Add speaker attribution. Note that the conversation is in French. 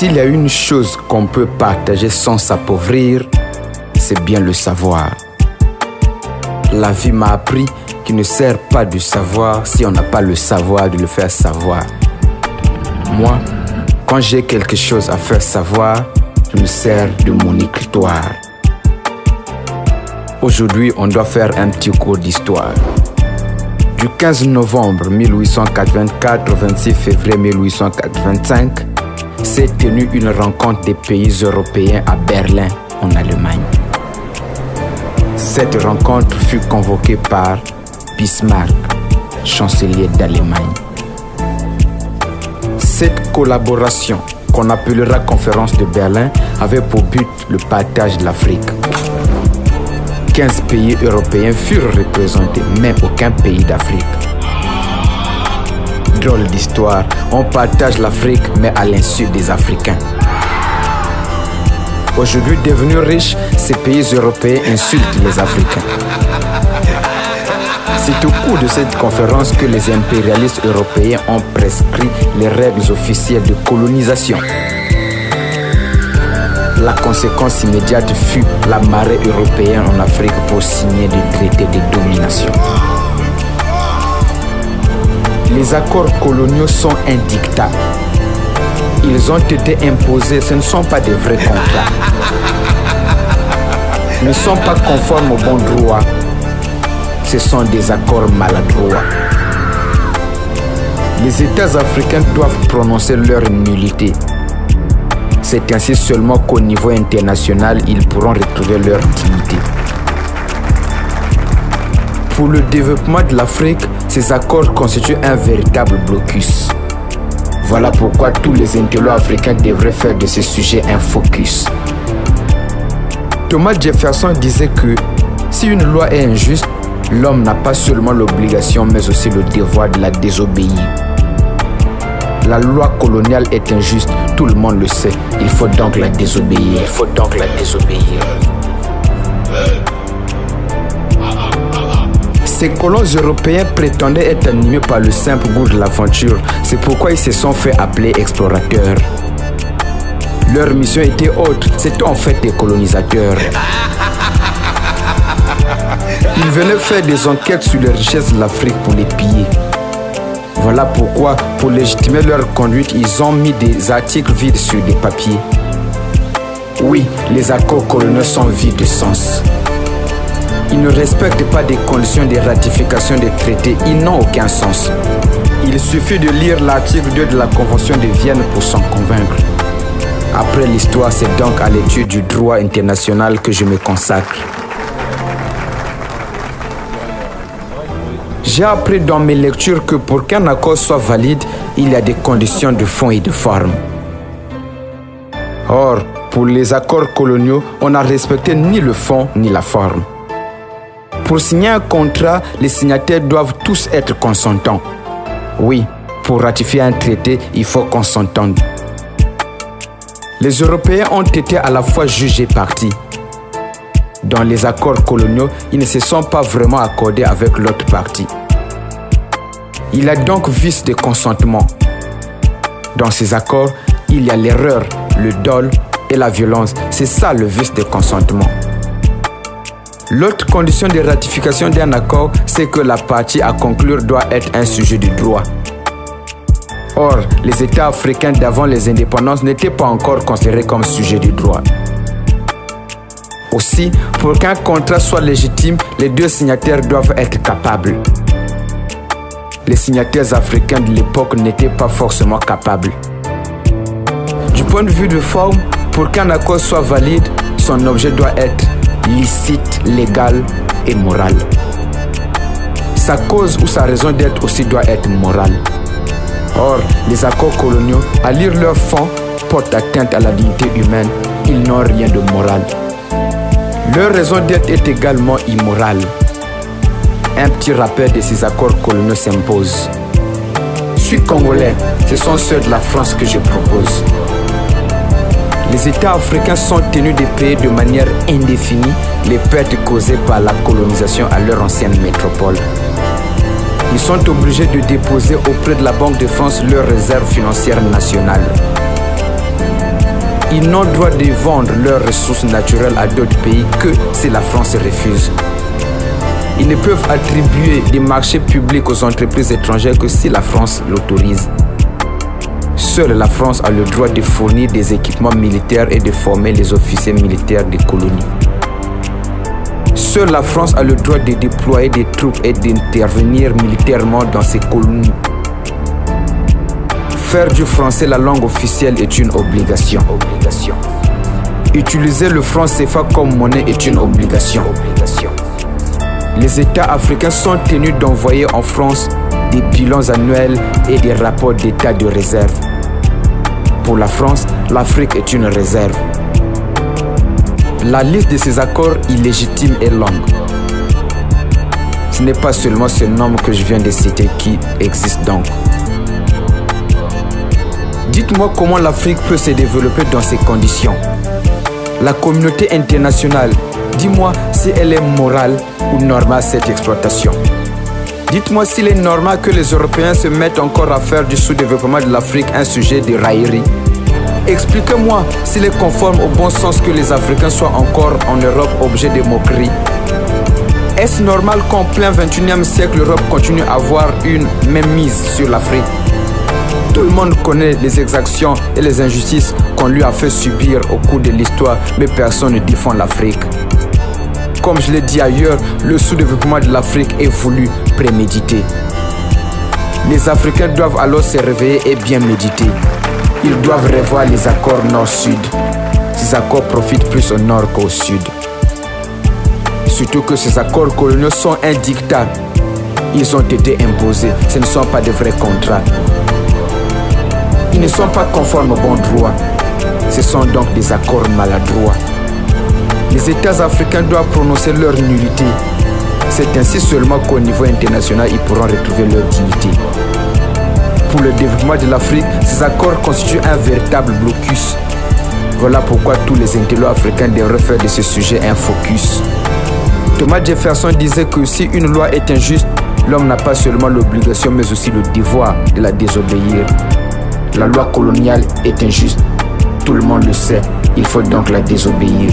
Speaker 1: S'il y a une chose qu'on peut partager sans s'appauvrir, c'est bien le savoir. La vie m'a appris qu'il ne sert pas de savoir si on n'a pas le savoir de le faire savoir. Moi, quand j'ai quelque chose à faire savoir, je me sers de mon écritoire. Aujourd'hui, on doit faire un petit cours d'histoire. Du 15 novembre 1884 au 26 février 1885, s'est tenue une rencontre des pays européens à Berlin, en Allemagne. Cette rencontre fut convoquée par Bismarck, chancelier d'Allemagne. Cette collaboration, qu'on appellera Conférence de Berlin, avait pour but le partage de l'Afrique. 15 pays européens furent représentés, mais aucun pays d'Afrique. Drôle d'histoire, on partage l'Afrique, mais à l'insu des Africains. Aujourd'hui devenus riches, ces pays européens insultent les Africains. C'est au cours de cette conférence que les impérialistes européens ont prescrit les règles officielles de colonisation. La conséquence immédiate fut la marée européenne en Afrique pour signer des traités de domination. Les accords coloniaux sont un dictat. Ils ont été imposés, ce ne sont pas des vrais contrats. Ils ne sont pas conformes au bon droit. Ce sont des accords maladroits. Les États africains doivent prononcer leur nullité. C'est ainsi seulement qu'au niveau international, ils pourront retrouver leur dignité. Pour le développement de l'Afrique, ces accords constituent un véritable blocus. Voilà pourquoi tous les intellectuels africains devraient faire de ce sujet un focus. Thomas Jefferson disait que si une loi est injuste, l'homme n'a pas seulement l'obligation mais aussi le devoir de la désobéir. La loi coloniale est injuste, tout le monde le sait. Il faut donc la désobéir. Ces colons européens prétendaient être animés par le simple goût de l'aventure. C'est pourquoi ils se sont fait appeler explorateurs. Leur mission était autre, c'était en fait des colonisateurs. Ils venaient faire des enquêtes sur les richesses de l'Afrique pour les piller. Voilà pourquoi, pour légitimer leur conduite, ils ont mis des articles vides sur des papiers. Oui, les accords coloniaux sont vides de sens. Ils ne respectent pas des conditions de ratification des traités, ils n'ont aucun sens. Il suffit de lire l'article 2 de la Convention de Vienne pour s'en convaincre. Après l'histoire, c'est donc à l'étude du droit international que je me consacre. J'ai appris dans mes lectures que pour qu'un accord soit valide, il y a des conditions de fond et de forme. Or, pour les accords coloniaux, on n'a respecté ni le fond ni la forme. Pour signer un contrat, les signataires doivent tous être consentants. Oui, pour ratifier un traité, il faut qu'on s'entende. Les Européens ont été à la fois juges et partis. Dans les accords coloniaux, ils ne se sont pas vraiment accordés avec l'autre partie. Il y a donc vice de consentement. Dans ces accords, il y a l'erreur, le dol et la violence. C'est ça le vice de consentement. L'autre condition de ratification d'un accord, c'est que la partie à conclure doit être un sujet de droit. Or, les États africains d'avant les indépendances n'étaient pas encore considérés comme sujets de droit. Aussi, pour qu'un contrat soit légitime, les deux signataires doivent être capables. Les signataires africains de l'époque n'étaient pas forcément capables. Du point de vue de forme, pour qu'un accord soit valide, son objet doit être licite, légal et moral. Sa cause ou sa raison d'être aussi doit être morale. Or, les accords coloniaux, à lire leur fond, portent atteinte à la dignité humaine. Ils n'ont rien de moral. Leur raison d'être est également immorale. Un petit rappel de ces accords coloniaux s'impose. Je suis congolais, ce sont ceux de la France que je propose. Les États africains sont tenus de payer de manière indéfinie les pertes causées par la colonisation à leur ancienne métropole. Ils sont obligés de déposer auprès de la Banque de France leurs réserves financières nationales. Ils n'ont droit de vendre leurs ressources naturelles à d'autres pays que si la France refuse. Ils ne peuvent attribuer des marchés publics aux entreprises étrangères que si la France l'autorise. Seule la France a le droit de fournir des équipements militaires et de former les officiers militaires des colonies. Seule la France a le droit de déployer des troupes et d'intervenir militairement dans ses colonies. Faire du français la langue officielle est une obligation. Utiliser le franc CFA comme monnaie est une obligation. Les États africains sont tenus d'envoyer en France des bilans annuels et des rapports d'état de réserve. Pour la France, l'Afrique est une réserve. La liste de ces accords illégitimes est longue. Ce n'est pas seulement ce nombre que je viens de citer qui existe donc. Dites-moi comment l'Afrique peut se développer dans ces conditions. La communauté internationale, dis-moi si elle est morale ou normale cette exploitation. Dites-moi s'il est normal que les Européens se mettent encore à faire du sous-développement de l'Afrique un sujet de raillerie. Expliquez-moi s'il est conforme au bon sens que les Africains soient encore en Europe objet de moquerie. Est-ce normal qu'en plein 21e siècle, l'Europe continue à avoir une même mise sur l'Afrique? Tout le monde connaît les exactions et les injustices qu'on lui a fait subir au cours de l'histoire, mais personne ne défend l'Afrique. Comme je l'ai dit ailleurs, le sous-développement de l'Afrique est voulu, prémédité. Les Africains doivent alors se réveiller et bien méditer. Ils doivent revoir les accords nord-sud. Ces accords profitent plus au nord qu'au sud. Surtout que ces accords coloniaux sont un diktat. Ils ont été imposés, ce ne sont pas de vrais contrats. Ils ne sont pas conformes au bon droit. Ce sont donc des accords maladroits. Les États africains doivent prononcer leur nullité. C'est ainsi seulement qu'au niveau international, ils pourront retrouver leur dignité. Pour le développement de l'Afrique, ces accords constituent un véritable blocus. Voilà pourquoi tous les intellectuels africains devraient faire de ce sujet un focus. Thomas Jefferson disait que si une loi est injuste, l'homme n'a pas seulement l'obligation mais aussi le devoir de la désobéir. La loi coloniale est injuste. Tout le monde le sait. Il faut donc la désobéir.